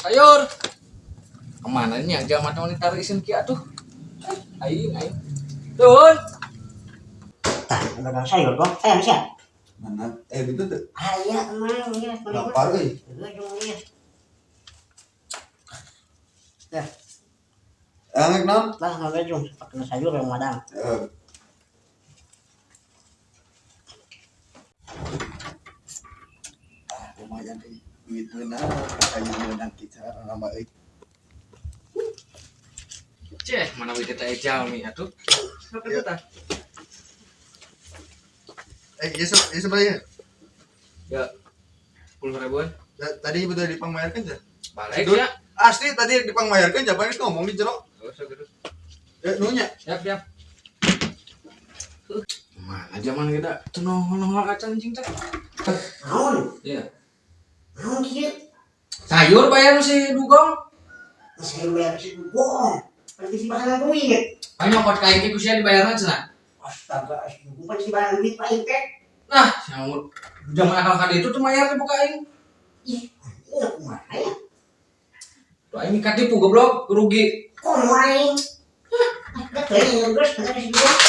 sayur. Kemana nih aja mata wanita isin kia tuh. Aing. Dun. Tah, ada sayur kok. Sayang siap. Mana? Gitu tuh. Iya, tenang ya. Lapar euy. Ya. Angek non? Lah, nggak jung. Pakai sayur yang madang. Lumayan euy. Duit beunang aya beunang kita nama euy. Ceh, mana wih kita jalmi atuh. Apa Iya. kita? Iya sebenarnya. Ya. 10.000-an. Tadi betul dipangmayarkan ya? Balik Dun. ya. Asli tadi dipangmayarkan jawabannya ngomong di jero. Terus. Nunya. Siap. Mana zaman kita tenoh acan cing teh. Naon? Iya. Naon kieu? Sayur bayar si dugong. Sayur bayar si dugong. Partisipasi duit. Nyokot kain ki kusia dibayarna cenah. Astaga, dugong partisipasi duit paling teh. Nah, nyamun zaman akal kade itu tuh mayar di buka aing. Ih, ini kumaha ya? Tuh aing katipu goblok, rugi. Kok main? Hah, kayaknya terus, kata si dugong.